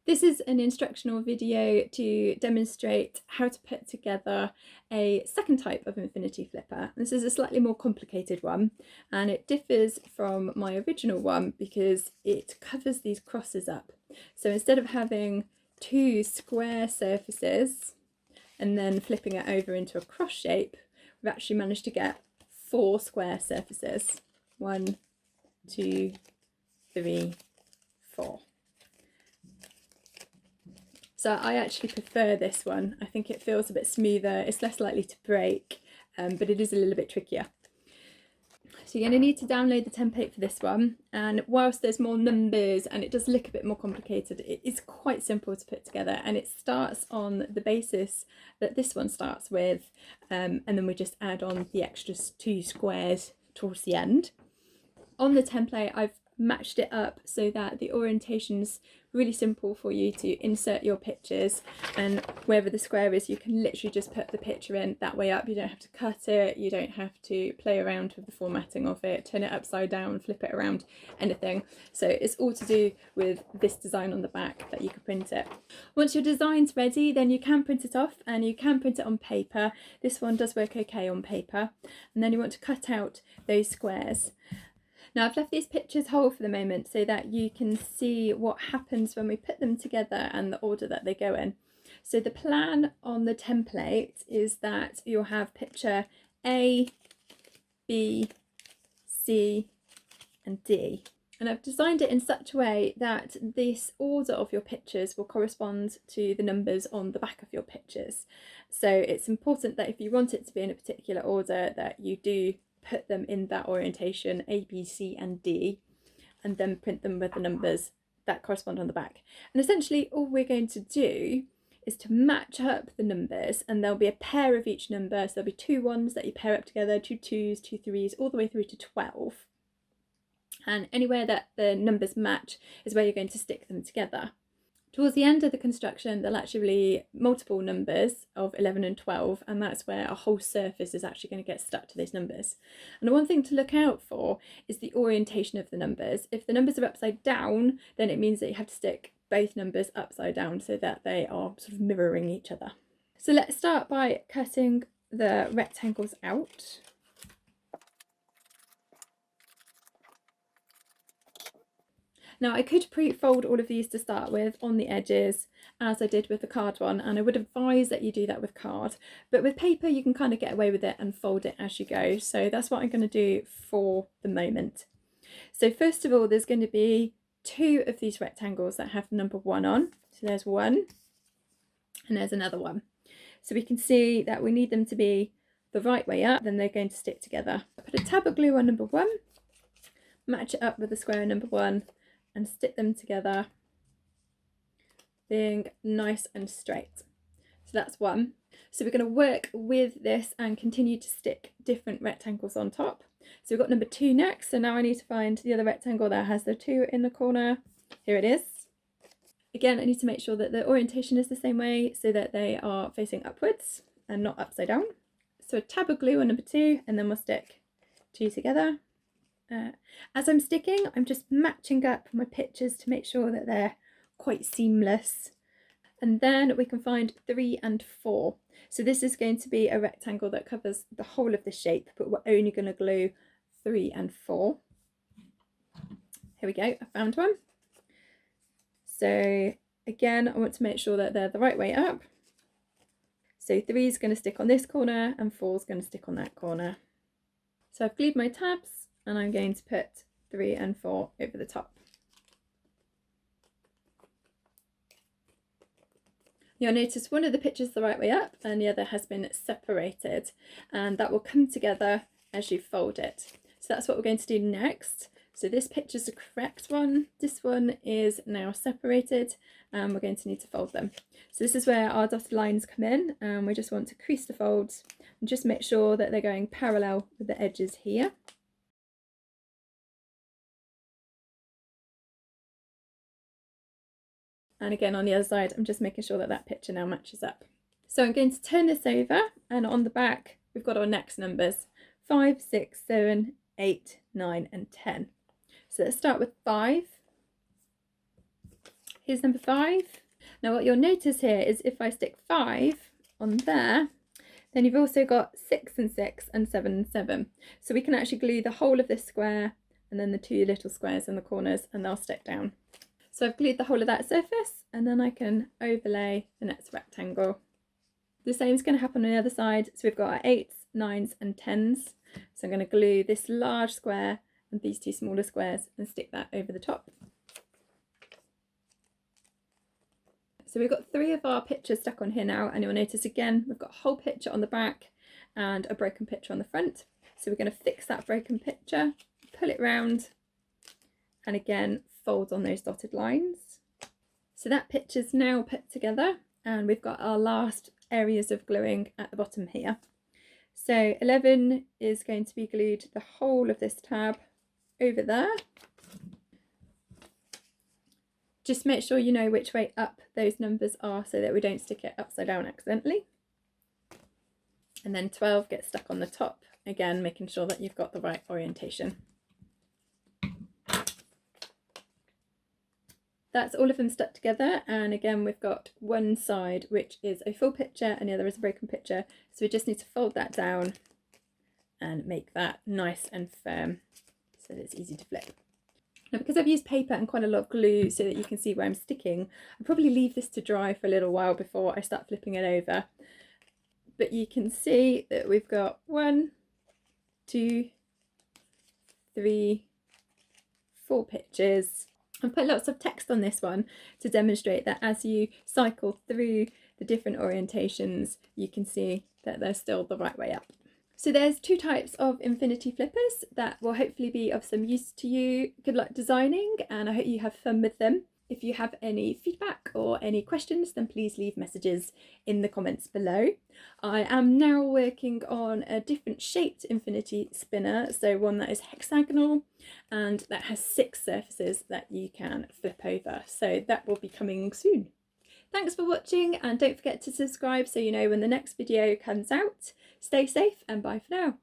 This is an instructional video to demonstrate how to put together a second type of infinity flipper. This is a slightly more complicated one, and it differs from my original one because it covers these crosses up. So instead of having two square surfaces and then flipping it over into a cross shape, we've actually managed to get 4 square surfaces. 1, 2, 3, 4. So I actually prefer this one. I think it feels a bit smoother, it's less likely to break, but it is a little bit trickier. So you're going to need to download the template for this one, and whilst there's more numbers and it does look a bit more complicated, it is quite simple to put together, and it starts on the basis that this one starts with, and then we just add on the extra 2 squares towards the end. On the template I've matched it up so that the orientation's really simple for you to insert your pictures, and wherever the square is you can literally just put the picture in that way up. You don't have to cut it, you don't have to play around with the formatting of it, turn it upside down, flip it around, anything. So it's all to do with this design on the back that you can print it. Once your design's ready, then you can print it off, and you can print it on paper. This one does work okay on paper, and then you want to cut out those squares. Now I've left these pictures whole for the moment so that you can see what happens when we put them together and the order that they go in. So the plan on the template is that you'll have picture A, B, C and D. And I've designed it in such a way that this order of your pictures will correspond to the numbers on the back of your pictures. So it's important that if you want it to be in a particular order that you do put them in that orientation, A, B, C and D, and then print them with the numbers that correspond on the back. And essentially all we're going to do is to match up the numbers, and there'll be a pair of each number. So there'll be 2 1s that you pair up together, 2 2s, 2 3s, all the way through to 12. And anywhere that the numbers match is where you're going to stick them together. Towards the end of the construction, there'll actually be multiple numbers of 11 and 12, and that's where a whole surface is actually going to get stuck to those numbers. And the one thing to look out for is the orientation of the numbers. If the numbers are upside down, then it means that you have to stick both numbers upside down so that they are sort of mirroring each other. So let's start by cutting the rectangles out. Now I could pre-fold all of these to start with on the edges as I did with the card one, and I would advise that you do that with card, but with paper you can kind of get away with it and fold it as you go. So that's what I'm going to do for the moment. So first of all, there's going to be 2 of these rectangles that have the number 1 on. So there's 1 and there's another one. So we can see that we need them to be the right way up, then they're going to stick together. Put a tab of glue on number 1, match it up with the square number 1, and stick them together, being nice and straight. So that's 1. So we're going to work with this and continue to stick different rectangles on top. So we've got number 2 next. So now I need to find the other rectangle that has the 2 in the corner. Here it is. Again, I need to make sure that the orientation is the same way so that they are facing upwards and not upside down. So a tab of glue on number 2, and then we'll stick 2 together. As I'm sticking, I'm just matching up my pictures to make sure that they're quite seamless. And then we can find 3 and 4. So this is going to be a rectangle that covers the whole of the shape, but we're only going to glue 3 and 4. Here we go, I found one. So again, I want to make sure that they're the right way up. So 3 is going to stick on this corner and 4 is going to stick on that corner. So I've glued my tabs, and I'm going to put 3 and 4 over the top. You'll notice one of the pictures the right way up and the other has been separated, and that will come together as you fold it. So that's what we're going to do next. So this picture's the correct one, this one is now separated, and we're going to need to fold them. So this is where our dotted lines come in, and we just want to crease the folds and just make sure that they're going parallel with the edges here. And again on the other side, I'm just making sure that that picture now matches up. So I'm going to turn this over, and on the back we've got our next numbers: 5, 6, 7, 8, 9 and 10. So let's start with 5. Here's number 5. Now what you'll notice here is if I stick 5 on there, then you've also got 6 and 6 and 7 and 7. So we can actually glue the whole of this square and then the 2 little squares in the corners, and they'll stick down. So I've glued the whole of that surface, and then I can overlay the next rectangle. The same is going to happen on the other side. So we've got our 8s, 9s and 10s. So I'm going to glue this large square and these 2 smaller squares and stick that over the top. So we've got 3 of our pictures stuck on here now, and you'll notice again we've got a whole picture on the back and a broken picture on the front. So we're going to fix that broken picture, pull it round, and again fold on those dotted lines. So that picture's now put together, and we've got our last areas of gluing at the bottom here. So 11 is going to be glued the whole of this tab over there. Just make sure you know which way up those numbers are so that we don't stick it upside down accidentally. And then 12 gets stuck on the top, again making sure that you've got the right orientation. That's all of them stuck together, and again we've got one side which is a full picture and the other is a broken picture, so we just need to fold that down and make that nice and firm so that it's easy to flip. Now because I've used paper and quite a lot of glue so that you can see where I'm sticking, I'll probably leave this to dry for a little while before I start flipping it over. But you can see that we've got 1, 2, 3, 4 pictures. I've put lots of text on this one to demonstrate that as you cycle through the different orientations, you can see that they're still the right way up. So there's 2 types of infinity flippers that will hopefully be of some use to you. Good luck designing, and I hope you have fun with them. If you have any feedback or any questions, then please leave messages in the comments below. I am now working on a different shaped infinity spinner, so one that is hexagonal and that has 6 surfaces that you can flip over. So that will be coming soon. Thanks for watching, and don't forget to subscribe so you know when the next video comes out. Stay safe and bye for now.